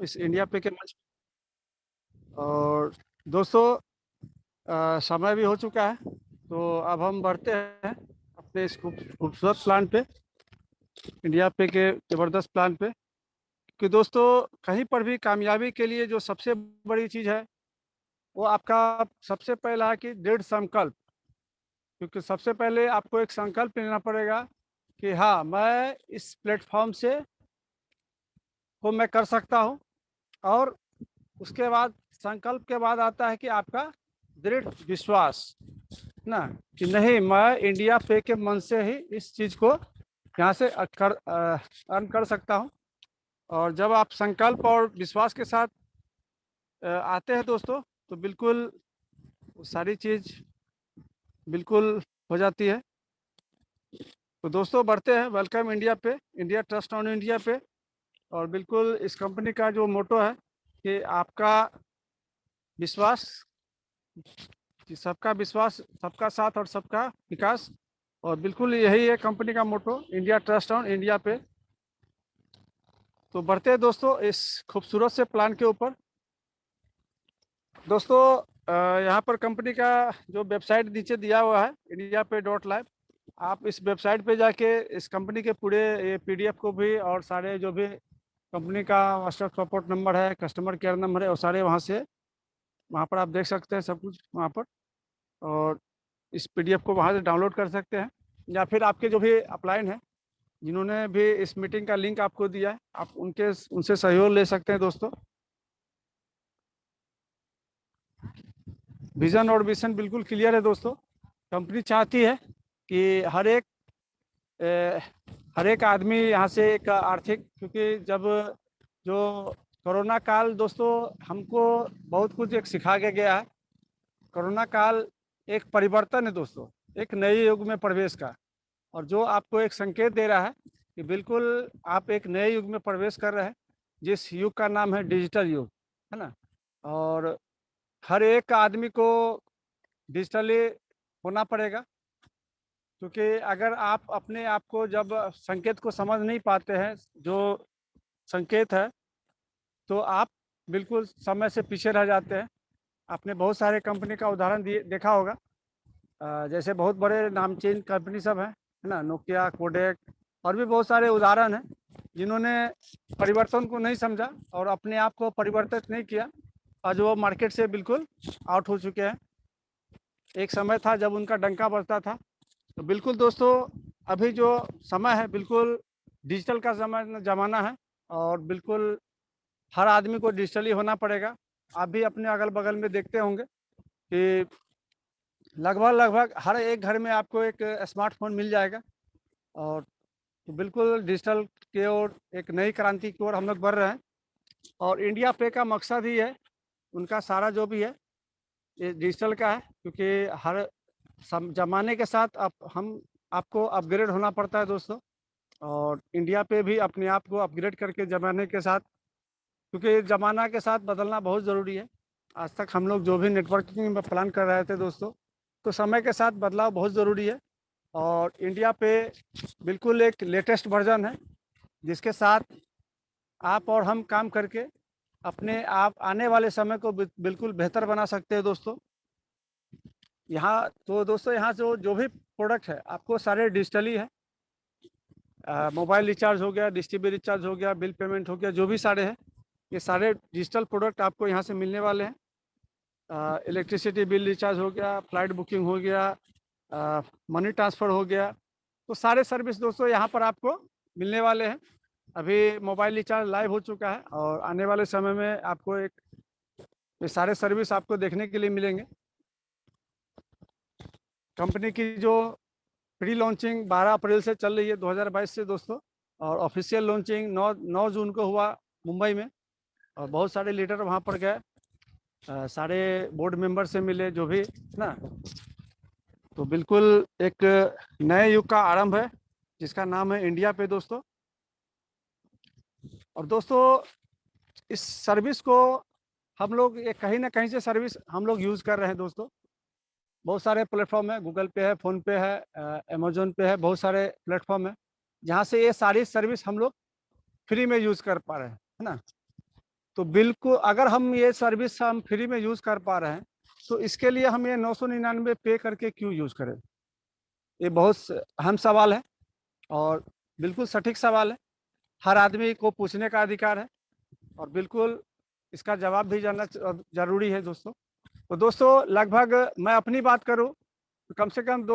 इस इंडिया पे के मंच। और दोस्तों, समय भी हो चुका है, तो अब हम बढ़ते हैं अपने इस खूबसूरत प्लान पे, इंडिया पे के ज़बरदस्त प्लान पे। कि दोस्तों, कहीं पर भी कामयाबी के लिए जो सबसे बड़ी चीज़ है, वो आपका सबसे पहला है कि दृढ़ संकल्प। क्योंकि सबसे पहले आपको एक संकल्प लेना पड़ेगा कि हाँ, मैं इस प्लेटफॉर्म से को मैं कर सकता हूँ। और उसके बाद संकल्प के बाद आता है कि आपका दृढ़ विश्वास ना, कि नहीं, मैं इंडिया पे के मन से ही इस चीज़ को यहाँ से अर्न कर सकता हूँ। और जब आप संकल्प और विश्वास के साथ आते हैं दोस्तों, तो बिल्कुल वो सारी चीज़ बिल्कुल हो जाती है। तो दोस्तों, बढ़ते हैं वेलकम इंडिया पे, इंडिया ट्रस्ट ऑन इंडिया पे। और बिल्कुल इस कंपनी का जो मोटो है कि आपका विश्वास, कि सबका विश्वास, सबका साथ और सबका विकास। और बिल्कुल यही है कंपनी का मोटो, इंडिया ट्रस्ट ऑन इंडिया पे। तो बढ़ते हैं दोस्तों इस खूबसूरत से प्लान के ऊपर। दोस्तों, यहाँ पर कंपनी का जो वेबसाइट नीचे दिया हुआ है, इंडिया पे .live, आप इस वेबसाइट पे जाके इस कंपनी के पूरे ये PDF को भी, और सारे जो भी कंपनी का व्हाट्सएप सपोर्ट नंबर है, कस्टमर केयर नंबर है, और सारे वहाँ पर आप देख सकते हैं सब कुछ वहाँ पर। और इस PDF को वहाँ से डाउनलोड कर सकते हैं, या फिर आपके जो भी अपलाइन हैं, जिन्होंने भी इस मीटिंग का लिंक आपको दिया है, आप उनसे सहयोग ले सकते हैं दोस्तों। विजन और मिशन बिल्कुल क्लियर है दोस्तों। कंपनी चाहती है कि हर एक आदमी यहाँ से एक आर्थिक, क्योंकि जब जो कोरोना काल दोस्तों हमको बहुत कुछ एक सिखा के गया है। कोरोना काल एक परिवर्तन है दोस्तों, एक नए युग में प्रवेश का। और जो आपको एक संकेत दे रहा है कि बिल्कुल आप एक नए युग में प्रवेश कर रहे हैं, जिस युग का नाम है डिजिटल युग, है ना। और हर एक आदमी को डिजिटली होना पड़ेगा। क्योंकि अगर आप अपने आप को जब संकेत को समझ नहीं पाते हैं, जो संकेत है, तो आप बिल्कुल समय से पीछे रह जाते हैं। आपने बहुत सारे कंपनी का उदाहरण देखा होगा। जैसे बहुत बड़े नामचीन कंपनी सब हैं, है ना, नोकिया, कोडेक, और भी बहुत सारे उदाहरण हैं, जिन्होंने परिवर्तन को नहीं समझा और अपने आप को परिवर्तित नहीं किया, आज वो मार्केट से बिल्कुल आउट हो चुके हैं। एक समय था जब उनका डंका बजता था। तो बिल्कुल दोस्तों, अभी जो समय है बिल्कुल डिजिटल का ज़माना है। और बिल्कुल हर आदमी को डिजिटली होना पड़ेगा। आप भी अपने अगल बगल में देखते होंगे कि लगभग लगभग हर एक घर में आपको एक स्मार्टफोन मिल जाएगा। और तो बिल्कुल डिजिटल की ओर, एक नई क्रांति की ओर हम लोग बढ़ रहे हैं। और इंडिया पे का मकसद ही है, उनका सारा जो भी है ये डिजिटल का है। क्योंकि हर ज़माने के साथ हम आपको अपग्रेड होना पड़ता है दोस्तों। और इंडिया पे भी अपने आप को अपग्रेड करके ज़माने के साथ, क्योंकि ज़माना के साथ बदलना बहुत ज़रूरी है। आज तक हम लोग जो भी नेटवर्किंग में प्लान कर रहे थे दोस्तों, तो समय के साथ बदलाव बहुत ज़रूरी है। और इंडिया पे बिल्कुल एक लेटेस्ट वर्जन है, जिसके साथ आप और हम काम करके अपने आप आने वाले समय को बिल्कुल बेहतर बना सकते हैं दोस्तों। यहाँ तो दोस्तों, यहाँ जो भी प्रोडक्ट है आपको सारे डिजिटली है। मोबाइल रिचार्ज हो गया, डिश टीवी रिचार्ज हो गया, बिल पेमेंट हो गया, जो भी सारे हैं, ये सारे डिजिटल प्रोडक्ट आपको यहाँ से मिलने वाले हैं। इलेक्ट्रिसिटी बिल रिचार्ज हो गया, फ्लाइट बुकिंग हो गया, मनी ट्रांसफ़र हो गया। तो सारे सर्विस दोस्तों यहाँ पर आपको मिलने वाले हैं। अभी मोबाइल रिचार्ज लाइव हो चुका है, और आने वाले समय में आपको ये सारे सर्विस आपको देखने के लिए मिलेंगे। कंपनी की जो प्री लॉन्चिंग 12 अप्रैल से चल रही है 2022 से दोस्तों। और ऑफिशियल लॉन्चिंग 9 जून को हुआ मुंबई में। और बहुत सारे लीडर वहाँ पर गए, सारे बोर्ड मेंबर से मिले, जो भी ना। तो बिल्कुल एक नए युग का आरंभ है, जिसका नाम है इंडिया पे दोस्तों। और दोस्तों, इस सर्विस को हम लोग ये कहीं ना कहीं से सर्विस हम लोग यूज़ कर रहे हैं दोस्तों। बहुत सारे प्लेटफॉर्म है, गूगल पे है, फ़ोन पे है, अमेजोन पे है, बहुत सारे प्लेटफॉर्म है, जहाँ से ये सारी सर्विस हम लोग फ्री में यूज़ कर पा रहे हैं, है ना। तो बिल्कुल अगर हम ये सर्विस हम फ्री में यूज़ कर पा रहे हैं तो इसके लिए हम ये 999 पे करके क्यों यूज़ करें? ये बहुत अहम सवाल है और बिल्कुल सटीक सवाल है। हर आदमी को पूछने का अधिकार है और बिल्कुल इसका जवाब भी जानना ज़रूरी है दोस्तों। तो दोस्तों लगभग मैं अपनी बात करूं तो कम से कम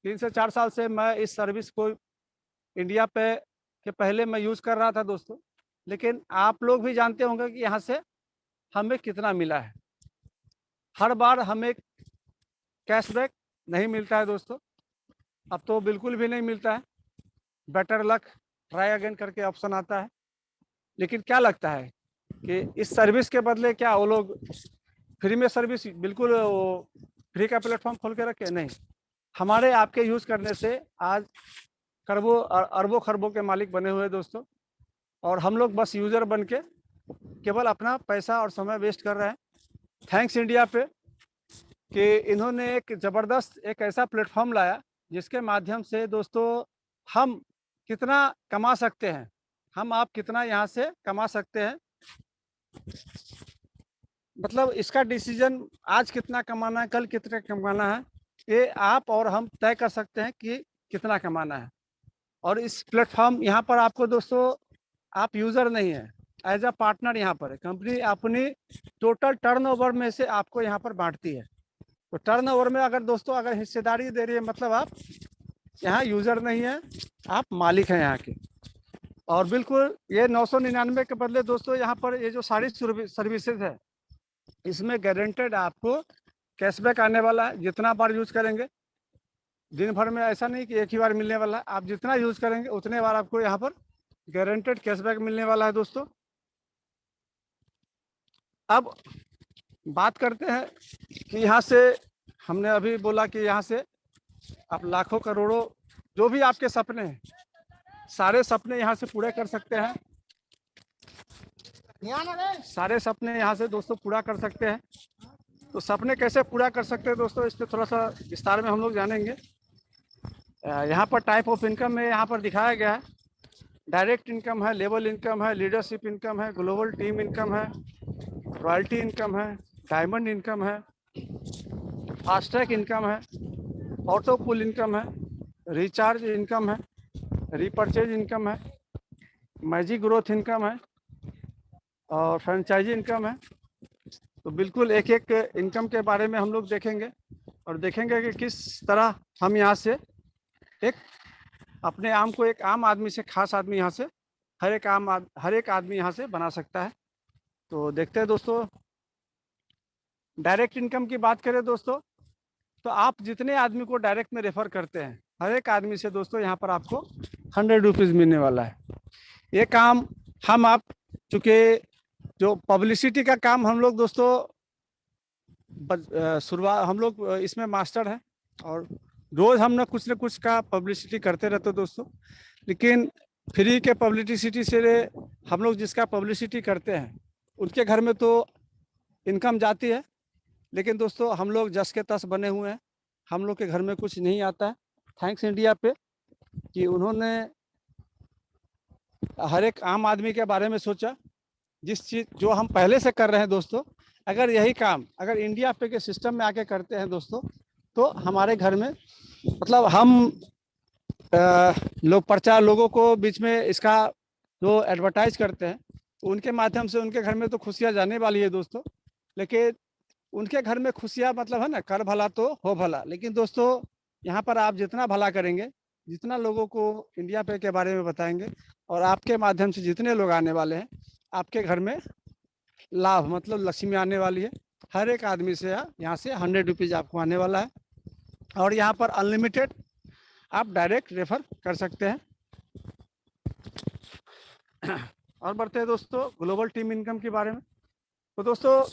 3 से 4 साल से मैं इस सर्विस को इंडिया पे के पहले मैं यूज़ कर रहा था दोस्तों। लेकिन आप लोग भी जानते होंगे कि यहाँ से हमें कितना मिला है। हर बार हमें कैशबैक नहीं मिलता है दोस्तों, अब तो बिल्कुल भी नहीं मिलता है। बेटर लक ट्राई अगेन करके ऑप्शन आता है। लेकिन क्या लगता है कि इस सर्विस के बदले क्या वो लोग फ्री में सर्विस बिल्कुल वो फ्री का प्लेटफॉर्म खोल के रखे? नहीं, हमारे आपके यूज़ करने से आज खरबों अरबों खरबों के मालिक बने हुए दोस्तों, और हम लोग बस यूज़र बन के केवल अपना पैसा और समय वेस्ट कर रहे हैं। थैंक्स इंडिया पे कि इन्होंने एक ज़बरदस्त एक ऐसा प्लेटफॉर्म लाया जिसके माध्यम से दोस्तों हम कितना कमा सकते हैं, हम आप कितना यहाँ से कमा सकते हैं, मतलब इसका डिसीजन आज कितना कमाना है कल कितना कमाना है ये आप और हम तय कर सकते हैं कि कितना कमाना है। और इस प्लेटफॉर्म यहाँ पर आपको दोस्तों आप यूज़र नहीं है, एज अ पार्टनर यहाँ पर है। कंपनी अपनी टोटल टर्नओवर में से आपको यहाँ पर बांटती है। तो टर्नओवर में अगर दोस्तों अगर हिस्सेदारी दे रही है मतलब आप यहाँ यूज़र नहीं है, आप मालिक हैं यहाँ के। और बिल्कुल ये 999 के बदले दोस्तों यहाँ पर ये जो सारी सर्विसेज है इसमें गारंटेड आपको कैशबैक आने वाला है। जितना बार यूज़ करेंगे दिन भर में, ऐसा नहीं कि एक ही बार मिलने वाला है, आप जितना यूज़ करेंगे उतने बार आपको यहाँ पर गारंटेड कैशबैक मिलने वाला है दोस्तों। अब बात करते हैं कि यहाँ से हमने अभी बोला कि यहाँ से आप लाखों करोड़ों जो भी आपके सपने हैं सारे सपने यहाँ से पूरे कर सकते हैं। सारे सपने यहाँ से दोस्तों पूरा कर सकते हैं। तो सपने कैसे पूरा कर सकते हैं दोस्तों, इस पर थोड़ा सा विस्तार में हम लोग जानेंगे। यहाँ पर टाइप ऑफ इनकम में यहाँ पर दिखाया गया है। डायरेक्ट इनकम है, लेवल इनकम है, लीडरशिप इनकम है, ग्लोबल टीम इनकम है, रॉयल्टी इनकम है, डायमंड इनकम है, फास्ट ट्रैक इनकम है, ऑटो पुल इनकम है, रिचार्ज इनकम है, रीपर्चेज इनकम है, मैजिक ग्रोथ इनकम है और फ्रेंचाइजी इनकम है। तो बिल्कुल एक एक इनकम के बारे में हम लोग देखेंगे और देखेंगे कि किस तरह हम यहाँ से एक अपने आम को एक आम आदमी से खास आदमी यहाँ से हर एक आदमी यहाँ से बना सकता है। तो देखते हैं दोस्तों, डायरेक्ट इनकम की बात करें दोस्तों तो आप जितने आदमी को डायरेक्ट में रेफर करते हैं हर एक आदमी से दोस्तों यहाँ पर आपको 100 रुपीज़ मिलने वाला है। ये काम हम आप चूँकि जो पब्लिसिटी का काम हम लोग दोस्तों शुरुआत हम लोग इसमें मास्टर हैं और रोज़ हम ना कुछ का पब्लिसिटी करते रहते दोस्तों। लेकिन फ्री के पब्लिसिटी से हम लोग जिसका पब्लिसिटी करते हैं उनके घर में तो इनकम जाती है, लेकिन दोस्तों हम लोग जस के तस बने हुए हैं, हम लोग के घर में कुछ नहीं आता है। थैंक्स इंडिया पे कि उन्होंने हर एक आम आदमी के बारे में सोचा। जिस चीज़ जो हम पहले से कर रहे हैं दोस्तों, अगर यही काम अगर इंडिया पे के सिस्टम में आके करते हैं दोस्तों तो हमारे घर में मतलब हम लोग प्रचार लोगों को बीच में इसका जो एडवर्टाइज करते हैं उनके माध्यम से उनके घर में तो खुशियाँ जाने वाली है दोस्तों। लेकिन उनके घर में खुशियाँ मतलब है ना, कर भला तो हो भला। लेकिन दोस्तों यहाँ पर आप जितना भला करेंगे, जितना लोगों को इंडिया पे के बारे में बताएंगे और आपके माध्यम से जितने लोग आने वाले हैं आपके घर में लाभ मतलब लक्ष्मी आने वाली है। हर एक आदमी से यहाँ से 100 रुपीज़ आपको आने वाला है और यहाँ पर अनलिमिटेड आप डायरेक्ट रेफर कर सकते हैं। और बढ़ते हैं दोस्तों ग्लोबल टीम इनकम के बारे में। तो दोस्तों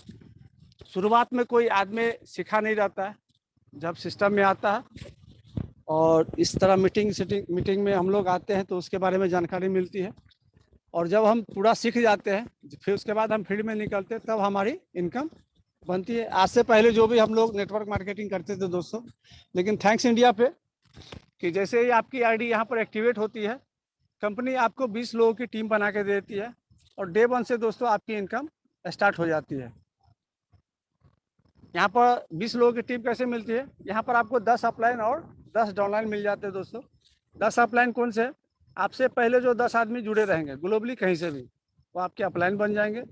शुरुआत में कोई आदमी सीखा नहीं रहता है, जब सिस्टम में आता है और इस तरह मीटिंग में हम लोग आते हैं तो उसके बारे में जानकारी मिलती है और जब हम पूरा सीख जाते हैं फिर उसके बाद हम फील्ड में निकलते हैं तब हमारी इनकम बनती है। आज से पहले जो भी हम लोग नेटवर्क मार्केटिंग करते थे दोस्तों, लेकिन थैंक्स इंडिया पे कि जैसे ही आपकी आईडी यहाँ पर एक्टिवेट होती है कंपनी आपको 20 लोगों की टीम बना के देती है और डे 1 से दोस्तों आपकी इनकम स्टार्ट हो जाती है। यहाँ पर 20 लोगों की टीम कैसे मिलती है, यहाँ पर आपको 10 अपलाइन और 10 डाउनलाइन मिल जाते हैं दोस्तों। 10 अपलाइन कौन से? आपसे पहले जो 10 आदमी जुड़े रहेंगे ग्लोबली कहीं से भी, वो आपके अपलाइन बन जाएंगे।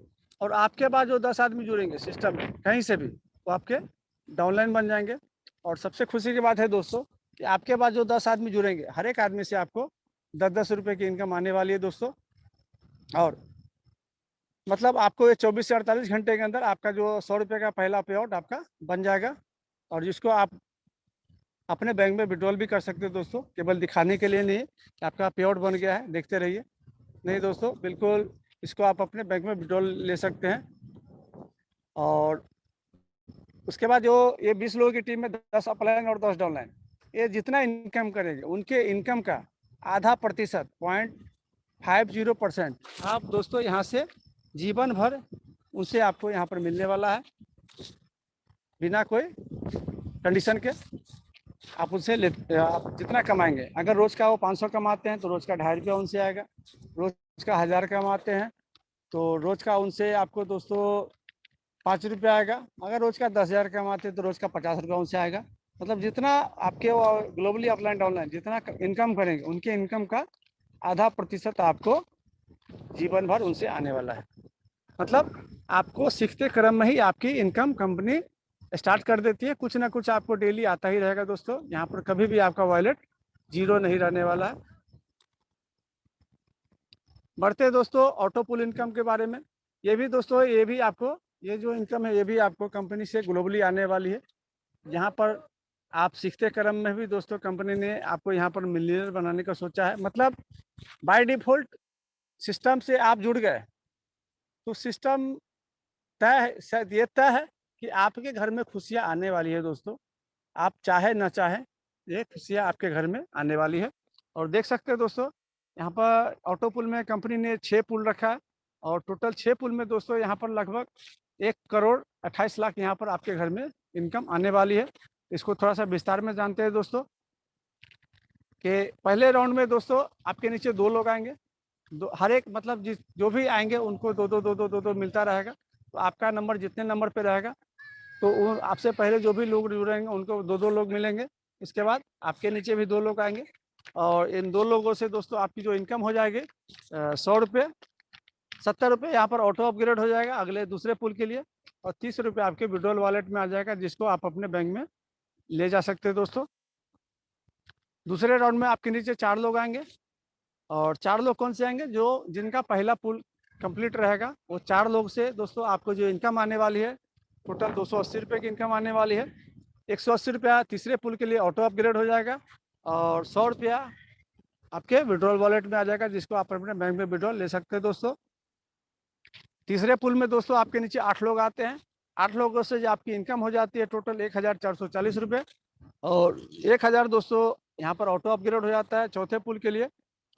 और आपके बाद जो 10 आदमी जुड़ेंगे सिस्टम में कहीं से भी, वो आपके डाउनलाइन बन जाएंगे। और सबसे खुशी की बात है दोस्तों कि आपके बाद जो 10 आदमी जुड़ेंगे, हर एक आदमी से आपको 10-10 रुपये की इनकम आने वाली है दोस्तों। और मतलब आपको ये 24 से 48 घंटे के अंदर आपका जो 100 रुपये का पहला पे आउट आपका बन जाएगा, और जिसको आप अपने बैंक में विड्रॉल भी कर सकते हो दोस्तों। केवल दिखाने के लिए नहीं कि आपका पे आउट बन गया है, देखते रहिए। नहीं दोस्तों, बिल्कुल इसको आप अपने बैंक में विड्रॉल ले सकते हैं। और उसके बाद जो ये 20 लोगों की टीम में 10 अपलाइन और 10 डाउनलाइन, ये जितना इनकम करेंगे उनके इनकम का आधा प्रतिशत 0.50% आप दोस्तों यहाँ से जीवन भर उनसे आपको यहाँ पर मिलने वाला है, बिना कोई कंडीशन के। आप उनसे आप जितना कमाएंगे, अगर रोज़ का वो 500 कमाते हैं तो रोज़ का 2.5 रुपया उनसे आएगा। रोज़ का 1000 कमाते हैं तो रोज़ का उनसे आपको दोस्तों 5 रुपया आएगा। अगर रोज़ का 10,000 कमाते हैं तो रोज़ का 50 रुपया उनसे आएगा। मतलब जितना आपके ग्लोबली अपलाइन डाउनलाइन जितना इनकम करेंगे, उनके इनकम का आधा प्रतिशत आपको जीवन भर उनसे आने वाला है। मतलब आपको सीखते क्रम में ही आपकी इनकम कंपनी स्टार्ट कर देती है। कुछ ना कुछ आपको डेली आता ही रहेगा दोस्तों। यहाँ पर कभी भी आपका वॉलेट जीरो नहीं रहने वाला है। बढ़ते दोस्तों ऑटो पुल इनकम के बारे में। ये भी दोस्तों, ये भी आपको, ये जो इनकम है ये भी आपको कंपनी से ग्लोबली आने वाली है। यहाँ पर आप सीखते क्रम में भी दोस्तों कंपनी ने आपको यहाँ पर मिलियनर बनाने का सोचा है। मतलब बाय डिफॉल्ट सिस्टम से आप जुड़ गए तो सिस्टम तय है, शायद ये तय है कि आपके घर में खुशियाँ आने वाली है दोस्तों। आप चाहे ना चाहे, ये खुशियाँ आपके घर में आने वाली है। और देख सकते हैं दोस्तों, यहाँ पर ऑटो पुल में कंपनी ने 6 पुल रखा है, और टोटल 6 पुल में दोस्तों यहाँ पर लगभग 1,28,00,000 यहाँ पर आपके घर में इनकम आने वाली है। इसको थोड़ा सा विस्तार में जानते हैं दोस्तों कि पहले राउंड में दोस्तों आपके नीचे 2 लोग आएंगे। हर एक मतलब जो भी आएंगे उनको दो मिलता रहेगा। तो आपका नंबर जितने नंबर पे रहेगा तो वो आपसे पहले जो भी लोग जुड़ेंगे उनको 2 लोग मिलेंगे। इसके बाद आपके नीचे भी 2 लोग आएंगे, और इन 2 लोगों से दोस्तों आपकी जो इनकम हो जाएगी 100 रुपये, 70 रुपये यहाँ पर ऑटो अपग्रेड हो जाएगा अगले दूसरे पुल के लिए, और 30 रुपये आपके विड्रॉल वॉलेट में आ जाएगा, जिसको आप अपने बैंक में ले जा सकते हैं दोस्तों। दूसरे राउंड में आपके नीचे 4 लोग आएंगे, और 4 लोग कौन से आएंगे? जो जिनका पहला पुल कंप्लीट रहेगा, वो 4 लोग से दोस्तों आपको जो इनकम आने वाली है टोटल 280 रुपये की इनकम आने वाली है। 180 रुपया तीसरे पुल के लिए ऑटो अपग्रेड हो जाएगा, और 100 रुपया आपके विड्रॉल वॉलेट में आ जाएगा, जिसको आप अपने बैंक में विड्रॉल ले सकते हैं दोस्तों। तीसरे पुल में दोस्तों आपके नीचे 8 लोग आते हैं। 8 लोगों से जो आपकी इनकम हो जाती है टोटल 1,440 रुपये, और 1,000 दोस्तों यहाँ पर ऑटो अपग्रेड हो जाता है चौथे पुल के लिए,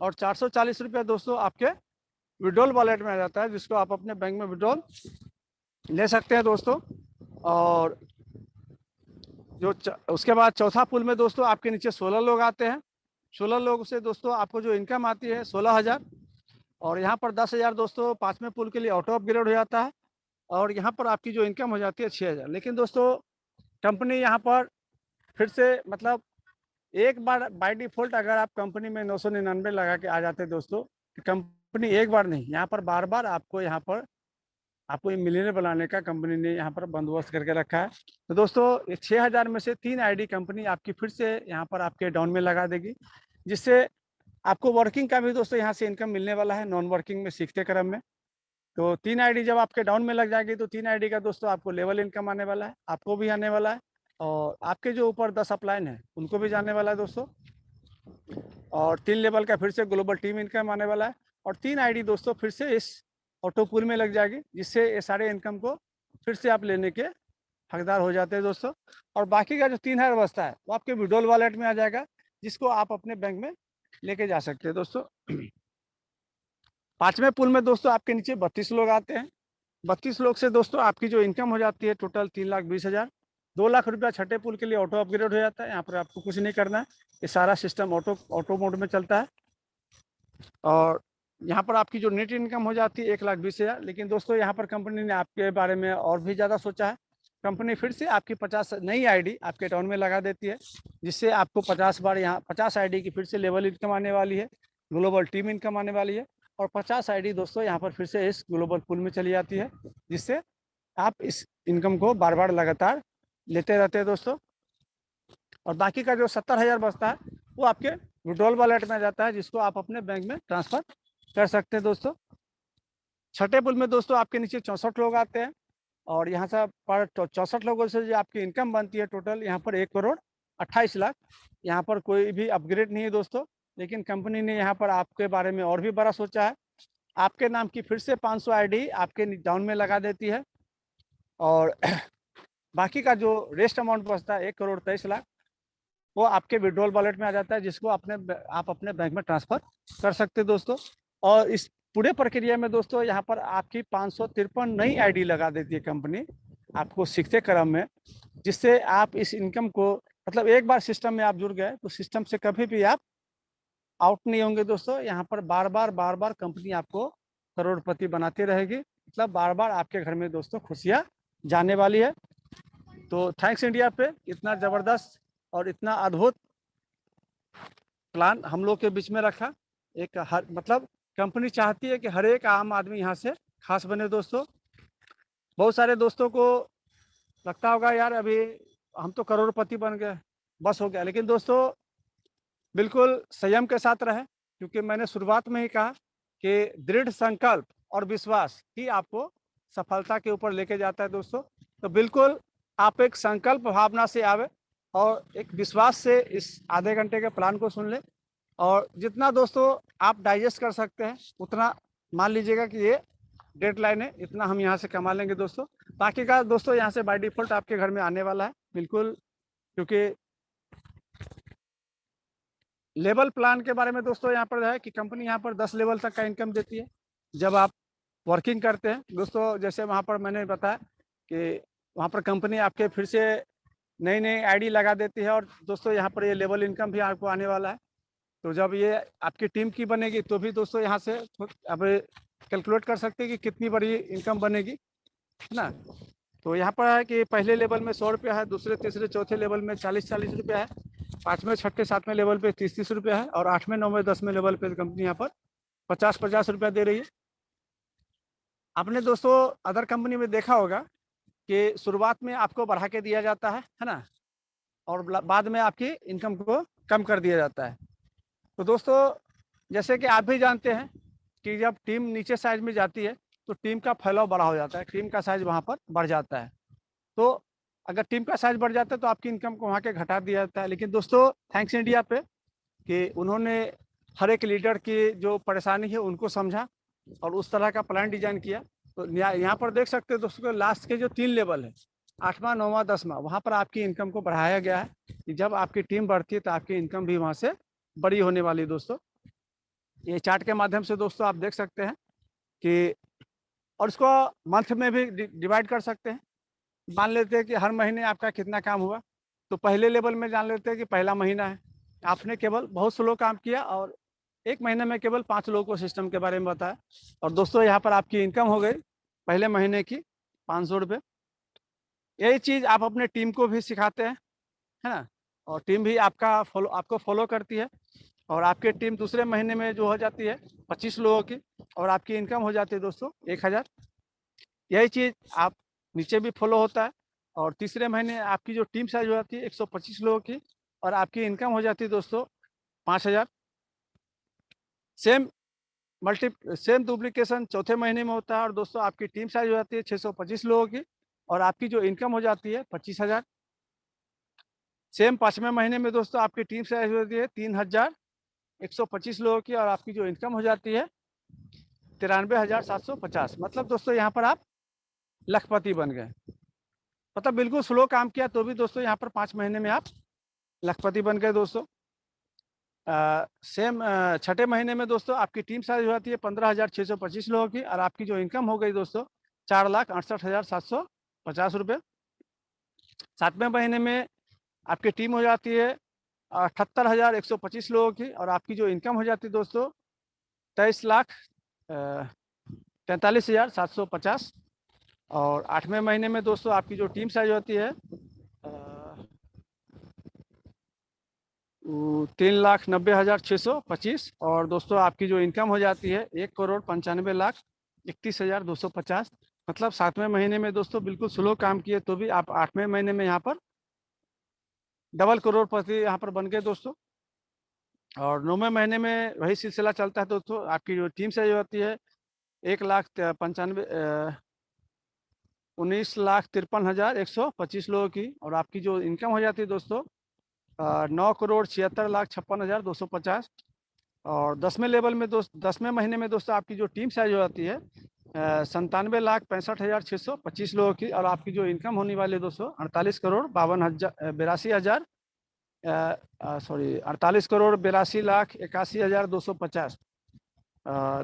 और 440 रुपये दोस्तों आपके विड्रॉल वॉलेट में आ जाता है, जिसको आप अपने बैंक में विड्रॉल ले सकते हैं दोस्तों। और जो उसके बाद चौथा पुल में दोस्तों आपके नीचे 16 लोग आते हैं। 16 लोग से दोस्तों आपको जो इनकम आती है 16,000, और यहाँ पर 10,000 दोस्तों 5वें पुल के लिए ऑटो अपग्रेड हो जाता है, और यहाँ पर आपकी जो इनकम हो जाती है 6,000। लेकिन दोस्तों कंपनी यहाँ पर फिर से मतलब एक बार बाय डिफॉल्ट अगर आप कंपनी में 999 लगा के आ जाते हैं दोस्तों, तो कंपनी एक बार नहीं, यहाँ पर बार बार आपको यहाँ पर आपको मिलियनर बनाने का कंपनी ने यहाँ पर बंदोबस्त करके रखा है। तो दोस्तों 6,000 में से 3 आईडी कंपनी आपकी फिर से यहाँ पर आपके डाउन में लगा देगी, जिससे आपको वर्किंग का भी दोस्तों यहाँ से इनकम मिलने वाला है, नॉन वर्किंग में सीखते क्रम में। तो 3 आईडी जब आपके डाउन में लग जाएगी तो 3 आईडी का दोस्तों आपको लेवल इनकम आने वाला है, आपको भी आने वाला है, और आपके जो ऊपर 10 अपलाइन है उनको भी जाने वाला है दोस्तों। और 3 लेवल का फिर से ग्लोबल टीम इनकम आने वाला है, और 3 आईडी दोस्तों फिर से इस ऑटो पुल में लग जाएगी, जिससे ये सारे इनकम को फिर से आप लेने के हकदार हो जाते हैं दोस्तों। और बाकी का जो 3,000 बचता है वो आपके विड्रॉल वॉलेट में आ जाएगा, जिसको आप अपने बैंक में लेके जा सकते हैं दोस्तों। 5वें पुल में दोस्तों आपके नीचे 32 लोग आते हैं। 32 लोग से दोस्तों आपकी जो इनकम हो जाती है टोटल 3,20,000। 2 लाख रुपया छठे पुल के लिए ऑटो अपग्रेड हो जाता है। यहाँ पर आपको कुछ नहीं करना है, ये सारा सिस्टम ऑटो मोड में चलता है। और यहाँ पर आपकी जो नेट इनकम हो जाती है 1,20,000। लेकिन दोस्तों यहाँ पर कंपनी ने आपके बारे में और भी ज़्यादा सोचा है। कंपनी फिर से आपकी 50 नई आईडी आपके अकाउंट में लगा देती है, जिससे आपको 50 बार यहाँ 50 आईडी की फिर से लेवल इनकम आने वाली है, ग्लोबल टीम इनकम आने वाली है। और 50 आईडी दोस्तों यहाँ पर फिर से इस ग्लोबल पूल में चली जाती है, जिससे आप इस इनकम को बार बार लगातार लेते रहते हैं दोस्तों। और बाकी का जो 70,000 बचता है वो आपके विड्रॉल वॉलेट में जाता है, जिसको आप अपने बैंक में ट्रांसफर कर सकते हैं दोस्तों। छठे पुल में दोस्तों आपके नीचे 64 लोग आते हैं, और यहाँ से पर 64 लोगों से जो आपकी इनकम बनती है टोटल यहाँ पर 1,28,00,000। यहाँ पर कोई भी अपग्रेड नहीं है दोस्तों, लेकिन कंपनी ने यहाँ पर आपके बारे में और भी बड़ा सोचा है। आपके नाम की फिर से 500 आईडी आपके डाउन में लगा देती है, और बाकी का जो रेस्ट अमाउंट बचता है 1,23,00,000 वो आपके विड्रॉल वॉलेट में आ जाता है, जिसको आप अपने बैंक में ट्रांसफर कर सकते हैं दोस्तों। और इस पूरे प्रक्रिया में दोस्तों यहाँ पर आपकी 553 नई आईडी लगा देती है कंपनी आपको सीखते क्रम में, जिससे आप इस इनकम को मतलब एक बार सिस्टम में आप जुड़ गए तो सिस्टम से कभी भी आप आउट नहीं होंगे दोस्तों। यहाँ पर बार बार कंपनी आपको करोड़पति बनाती रहेगी, मतलब बार बार आपके घर में दोस्तों खुशियाँ जाने वाली है। तो थैंक्स इंडिया पे इतना ज़बरदस्त और इतना अद्भुत प्लान हम लोग के बीच में रखा। एक हर मतलब कंपनी चाहती है कि हर एक आम आदमी यहाँ से खास बने दोस्तों। बहुत सारे दोस्तों को लगता होगा यार अभी हम तो करोड़पति बन गए, बस हो गया। लेकिन दोस्तों बिल्कुल संयम के साथ रहे, क्योंकि मैंने शुरुआत में ही कहा कि दृढ़ संकल्प और विश्वास ही आपको सफलता के ऊपर लेके जाता है दोस्तों। तो बिल्कुल आप एक संकल्प भावना से आवे और एक विश्वास से इस आधे घंटे के प्लान को सुन ले, और जितना दोस्तों आप डाइजेस्ट कर सकते हैं उतना मान लीजिएगा कि ये डेडलाइन है, इतना हम यहाँ से कमा लेंगे दोस्तों। बाकी का दोस्तों यहाँ से बाय डिफॉल्ट आपके घर में आने वाला है बिल्कुल, क्योंकि लेवल प्लान के बारे में दोस्तों यहाँ पर है कि कंपनी यहाँ पर 10 लेवल तक का इनकम देती है जब आप वर्किंग करते हैं दोस्तों। जैसे वहाँ पर मैंने बताया कि वहाँ पर कंपनी आपके फिर से नई नई आईडी लगा देती है, और दोस्तों यहाँ पर ये लेवल इनकम भी आपको आने वाला है। तो जब ये आपकी टीम की बनेगी तो भी दोस्तों यहाँ से अब कैलकुलेट कर सकते हैं कि कितनी बड़ी इनकम बनेगी, है ना। तो यहाँ पर है कि पहले लेवल में 100 रुपया है, दूसरे तीसरे चौथे लेवल में 40-40 रुपया है, पाँचवें छठे सातवें लेवल पे 30-30 रुपया है, और 8वें 9वें 10वें लेवल पे कंपनी यहाँ पर 50-50 रुपया दे रही है। आपने दोस्तों अदर कंपनी में देखा होगा कि शुरुआत में आपको बढ़ा के दिया जाता है ना, और बाद में आपकी इनकम को कम कर दिया जाता है। तो दोस्तों जैसे कि आप भी जानते हैं कि जब टीम नीचे साइज में जाती है तो टीम का फैलाव बड़ा हो जाता है, टीम का साइज वहाँ पर बढ़ जाता है। तो अगर टीम का साइज बढ़ जाता है तो आपकी इनकम को वहाँ के घटा दिया जाता है। लेकिन दोस्तों थैंक्स इंडिया पे कि उन्होंने हर एक लीडर की जो परेशानी है उनको समझा और उस तरह का प्लान डिजाइन किया। तो यहाँ पर देख सकते हैं दोस्तों लास्ट के जो 3 लेवल है 8वां 9वां 10वां, वहाँ पर आपकी इनकम को बढ़ाया गया है कि जब आपकी टीम बढ़ती है तो आपकी इनकम भी वहाँ से बड़ी होने वाली है दोस्तों। ये चार्ट के माध्यम से दोस्तों आप देख सकते हैं कि, और इसको मंथ में भी डिवाइड कर सकते हैं। मान लेते हैं कि हर महीने आपका कितना काम हुआ, तो पहले लेवल में जान लेते हैं कि पहला महीना है, आपने केवल बहुत स्लो काम किया और 1 महीने में केवल 5 लोगों को सिस्टम के बारे में बताया। और दोस्तों यहाँ पर आपकी इनकम हो गई पहले महीने की 500 रुपये। यही चीज़ आप अपने टीम को भी सिखाते हैं, है ना, और टीम भी आपको फॉलो करती है, और आपकी टीम दूसरे महीने में जो हो जाती है 25 लोगों की, और आपकी इनकम हो जाती है दोस्तों 1,000। यही चीज़ आप नीचे भी फॉलो होता है, और तीसरे महीने आपकी जो टीम साइज हो जाती है 125 लोगों की, और आपकी इनकम हो जाती है दोस्तों 5,000। सेम डुप्लीकेशन चौथे महीने में होता है, और दोस्तों आपकी टीम साइज हो जाती है 625 लोगों की, और आपकी जो इनकम हो जाती है 25,000। सेम 5वें महीने में दोस्तों आपकी टीम साइज हो जाती है 3,125 लोगों की, और आपकी जो इनकम हो जाती है 93,750। मतलब दोस्तों यहाँ पर आप लखपति बन गए। मतलब बिल्कुल स्लो काम किया तो भी दोस्तों यहाँ पर 5 महीने में आप लखपति बन गए दोस्तों। सेम छठे महीने में दोस्तों आपकी टीम साइज हो जाती है 15,625 लोगों की, और आपकी जो इनकम हो गई दोस्तों 4,68,750 रुपये। 7वें महीने में आपकी टीम हो जाती है 78,125 लोगों की, और आपकी जो इनकम हो जाती है दोस्तों 23,43,750। और 8वें महीने में दोस्तों आपकी जो टीम साइज होती है 3,90,625। और दोस्तों आपकी जो इनकम हो जाती है 1,95,31,250। मतलब 7वें महीने में दोस्तों बिल्कुल स्लो काम किए तो भी आप 8वें महीने में यहाँ पर डबल करोड़पति यहाँ पर बन गए दोस्तों। और 9वें महीने में वही सिलसिला चलता है दोस्तों। आपकी जो टीम साइज होती है 19,53,125 लोगों की। और आपकी जो इनकम हो जाती है दोस्तों 9,76,56,250। और 10वें महीने में दोस्तों आपकी जो टीम साइज हो जाती है 97,65,625 लोगों की। और आपकी जो इनकम होने वाली है दोस्तों 48,82,81,250।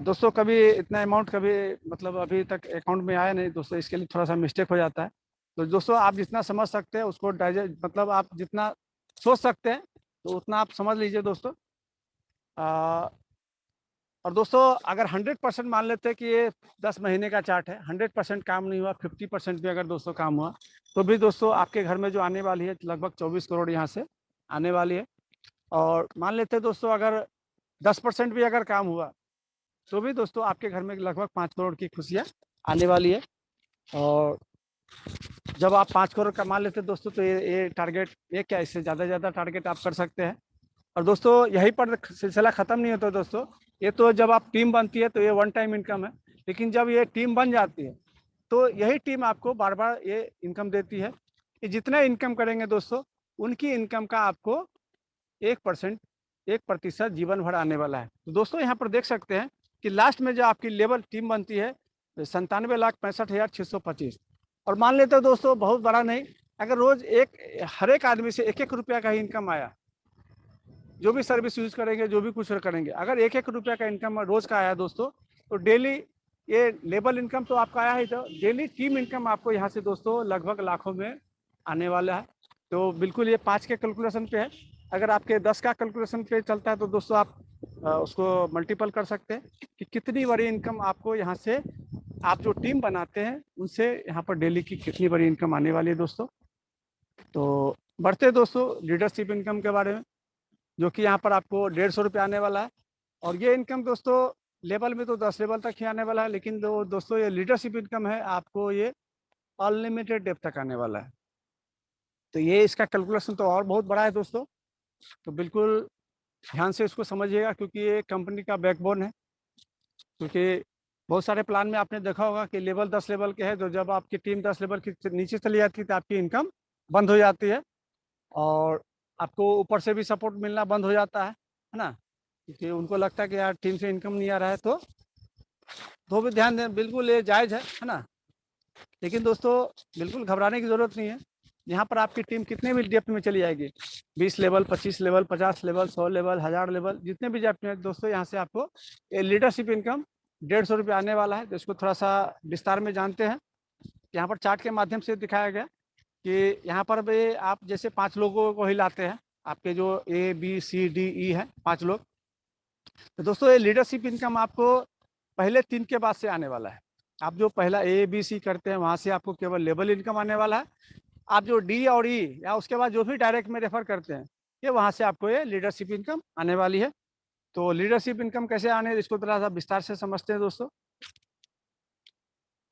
दोस्तों कभी इतना अमाउंट कभी मतलब अभी तक अकाउंट में आया नहीं दोस्तों, इसके लिए थोड़ा सा मिस्टेक हो जाता है। तो दोस्तों आप जितना समझ सकते हैं उसको डाइजेस्ट मतलब आप जितना सोच सकते हैं तो उतना आप समझ लीजिए दोस्तों। और दोस्तों अगर 100% मान लेते हैं कि ये 10 महीने का चार्ट है, 100% काम नहीं हुआ, 50% भी अगर दोस्तों काम हुआ तो भी दोस्तों आपके घर में जो आने वाली है लगभग 24 करोड़ यहाँ से आने वाली है। और मान लेते हैं दोस्तों अगर 10% भी अगर काम हुआ तो भी दोस्तों आपके घर में लगभग 5 करोड़ की खुशियाँ आने वाली है। और जब आप 5 करोड़ का मान लेते हैं दोस्तों तो ये टारगेट, ये क्या, इससे ज़्यादा टारगेट आप कर सकते हैं। और दोस्तों यहीं पर सिलसिला ख़त्म नहीं होता दोस्तों। ये तो जब आप टीम बनती है तो ये वन टाइम इनकम है, लेकिन जब ये टीम बन जाती है तो यही टीम आपको बार बार ये इनकम देती है कि जितना इनकम करेंगे दोस्तों उनकी इनकम का आपको 1% जीवन भर आने वाला है। तो दोस्तों यहाँ पर देख सकते हैं कि लास्ट में जो आपकी लेवल टीम बनती है 97,65,625। और मान लेते हैं दोस्तों बहुत बड़ा नहीं, अगर रोज हर एक आदमी से 1-1 रुपया का ही इनकम आया, जो भी सर्विस यूज करेंगे जो भी कुछ करेंगे, अगर 1-1 रुपया का इनकम रोज का आया दोस्तों तो डेली ये लेवल इनकम तो आपका आया ही, तो डेली टीम इनकम आपको यहाँ से दोस्तों लगभग लाखों में आने वाला है। तो बिल्कुल ये 5 के कैलकुलेशन पे है। अगर आपके 10 का कैलकुलेशन पे चलता है तो दोस्तों आप उसको मल्टीपल कर सकते हैं कि कितनी बड़ी इनकम आपको यहाँ से आप जो टीम बनाते हैं उनसे यहाँ पर डेली की कितनी बड़ी इनकम आने वाली है दोस्तों। तो बढ़ते दोस्तों लीडरशिप इनकम के बारे में, जो कि यहाँ पर आपको 150 रुपये आने वाला है। और ये इनकम दोस्तों लेवल में तो 10 लेवल तक ही आने वाला है, लेकिन दोस्तों ये लीडरशिप इनकम है आपको ये अनलिमिटेड डेप तक आने वाला है। तो ये इसका कैलकुलेशन तो और बहुत बड़ा है दोस्तों। तो बिल्कुल ध्यान से इसको समझिएगा क्योंकि ये कंपनी का बैकबोन है। क्योंकि बहुत सारे प्लान में आपने देखा होगा कि लेवल 10 लेवल के है, तो जब आपकी टीम 10 लेवल की नीचे चली जाती है तो आपकी इनकम बंद हो जाती है और आपको ऊपर से भी सपोर्ट मिलना बंद हो जाता है ना, क्योंकि उनको लगता है कि यार टीम से इनकम नहीं आ रहा है। तो भी ध्यान दें, बिल्कुल ये जायज़ है ना। लेकिन दोस्तों बिल्कुल घबराने की ज़रूरत नहीं है। यहाँ पर आपकी टीम कितने भी डेप्थ में चली जाएगी, 20 level, 25 level, 50 level, 100 level, 1000 level, जितने भी डेप्थ में दोस्तों यहाँ से आपको ये लीडरशिप इनकम 150 रुपये आने वाला है। तो इसको थोड़ा सा विस्तार में जानते हैं। यहाँ पर चार्ट के माध्यम से दिखाया गया कि यहाँ पर भी आप जैसे 5 लोगों को ही लाते हैं, आपके जो ABCDE है 5 लोग। तो दोस्तों ये लीडरशिप इनकम आपको पहले 3 के बाद से आने वाला है। आप जो पहला ABC करते हैं वहाँ से आपको केवल लेवल इनकम आने वाला है। आप जो D और E या उसके बाद जो भी डायरेक्ट में रेफर करते हैं ये वहाँ से आपको ये लीडरशिप इनकम आने वाली है। तो लीडरशिप इनकम कैसे आने, इसको थोड़ा सा विस्तार से समझते हैं दोस्तों।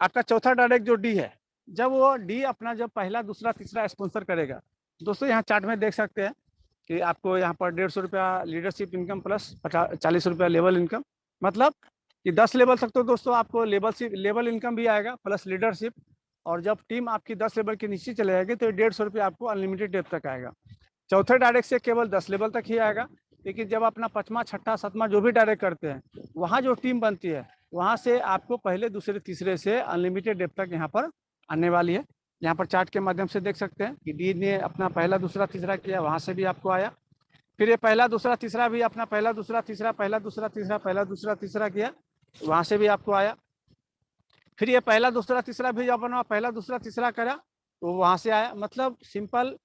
आपका चौथा डायरेक्ट जो D है, जब वो D अपना जब पहला दूसरा तीसरा स्पॉन्सर करेगा, दोस्तों यहाँ चार्ट में देख सकते हैं कि आपको यहाँ पर 150 रुपया लीडरशिप इनकम प्लस 40 रुपया लेवल इनकम, मतलब कि 10 लेवल तक तो दोस्तों आपको लेवल इनकम भी आएगा प्लस लीडरशिप। और जब टीम आपकी 10 लेवल के नीचे चले जाएगी तो 150 रुपया आपको अनलिमिटेड डेप तक आएगा। चौथे डायरेक्ट से केवल 10 लेवल तक ही आएगा, लेकिन जब अपना 5वां 6ठा 7वां जो भी डायरेक्ट करते हैं वहाँ जो टीम बनती है वहाँ से आपको पहले दूसरे तीसरे से अनलिमिटेड डेप तक यहाँ पर आने वाली है। यहाँ पर चार्ट के माध्यम से देख सकते हैं कि D ने अपना पहला दूसरा तीसरा किया, वहाँ से भी आपको आया। फिर ये पहला दूसरा तीसरा भी अपना पहला दूसरा तीसरा पहला दूसरा तीसरा पहला दूसरा तीसरा किया, वहाँ से भी आपको आया। फिर ये पहला दूसरा तीसरा भी अपना पहला दूसरा तीसरा करा तो वहाँ से आया। मतलब सिंपल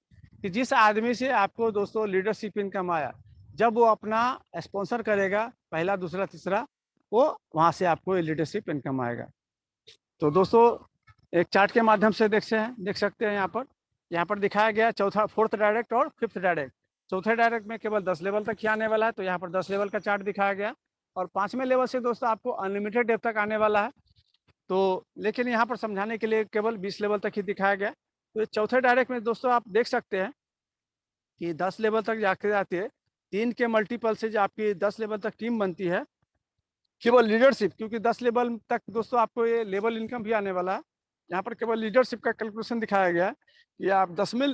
कि जिस आदमी से आपको दोस्तों लीडरशिप इनकम आया, जब वो अपना स्पॉन्सर करेगा पहला दूसरा तीसरा वो वहाँ से आपको लीडरशिप इनकम आएगा। तो दोस्तों एक चार्ट के माध्यम से देख सकते हैं यहाँ पर दिखाया गया चौथा, फोर्थ डायरेक्ट और फिफ्थ डायरेक्ट। चौथे डायरेक्ट में केवल 10 लेवल तक ही आने वाला है, तो यहाँ पर 10 लेवल का चार्ट दिखाया गया। और 5वें लेवल से दोस्तों आपको अनलिमिटेड डेप तक आने वाला है। तो लेकिन यहाँ पर समझाने के लिए केवल 20 लेवल तक ही दिखाया गया। तो चौथे डायरेक्ट में दोस्तों आप देख सकते हैं कि 10 लेवल तक जाते जाते 3 के मल्टीपल से जो आपकी 10 लेवल तक टीम बनती है, केवल लीडरशिप, क्योंकि 10 लेवल तक दोस्तों आपको ये लेवल इनकम भी आने वाला है। यहाँ पर केवल लीडरशिप का कैलकुलेशन दिखाया गया है कि आप 10वें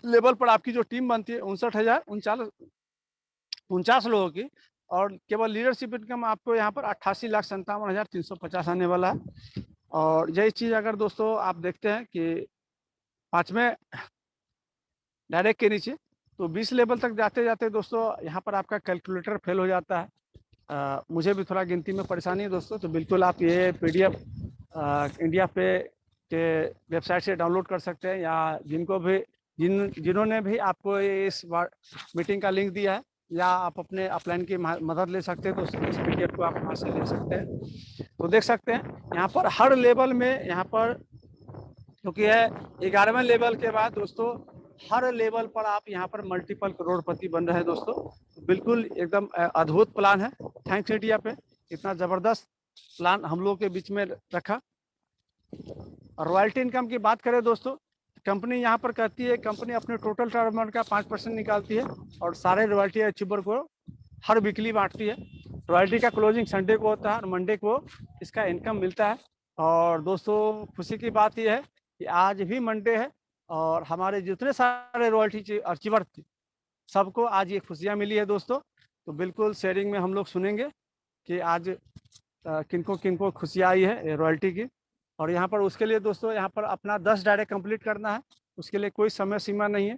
लेवल पर आपकी जो टीम बनती है 59 लोगों की, और केवल लीडरशिप इनकम आपको यहाँ पर 88,57,350 आने वाला है। और यही चीज़ अगर दोस्तों आप देखते हैं कि 5वें डायरेक्ट के नीचे, तो 20 लेवल तक जाते जाते दोस्तों यहाँ पर आपका कैलकुलेटर फेल हो जाता है। मुझे भी थोड़ा गिनती में परेशानी है दोस्तों, तो बिल्कुल आप ये PDF इंडिया पे के वेबसाइट से डाउनलोड कर सकते हैं, या जिन्होंने भी आपको इस मीटिंग का लिंक दिया है, या आप अपने अपलाइन की मदद ले सकते हैं, तो इस PDF को आप वहाँ से ले सकते हैं। तो देख सकते हैं यहाँ पर हर लेवल में, यहाँ पर क्योंकि है 11वें लेवल के बाद दोस्तों हर लेवल पर आप यहाँ पर मल्टीपल करोड़पति बन रहे हैं दोस्तों। बिल्कुल एकदम अद्भुत प्लान है। थैंक्स इंडिया पे इतना ज़बरदस्त प्लान हम लोगों के बीच में रखा। रॉयल्टी इनकम की बात करें दोस्तों, कंपनी यहाँ पर कहती है, कंपनी अपने टोटल टर्नओवर का 5% निकालती है और सारे रॉयल्टी अचीवर को हर वीकली बांटती है। रॉयल्टी का क्लोजिंग संडे को होता है और मंडे को इसका इनकम मिलता है। और दोस्तों खुशी की बात यह है कि आज भी मंडे है और हमारे जितने सारे रॉयल्टी अचीवर थे सबको आज ये खुशियाँ मिली है दोस्तों। तो बिल्कुल शेयरिंग में हम लोग सुनेंगे कि आज किनको किनको खुशियाँ आई है रॉयल्टी की। और यहाँ पर उसके लिए दोस्तों यहाँ पर अपना 10 डायरेक्ट कंप्लीट करना है, उसके लिए कोई समय सीमा नहीं है।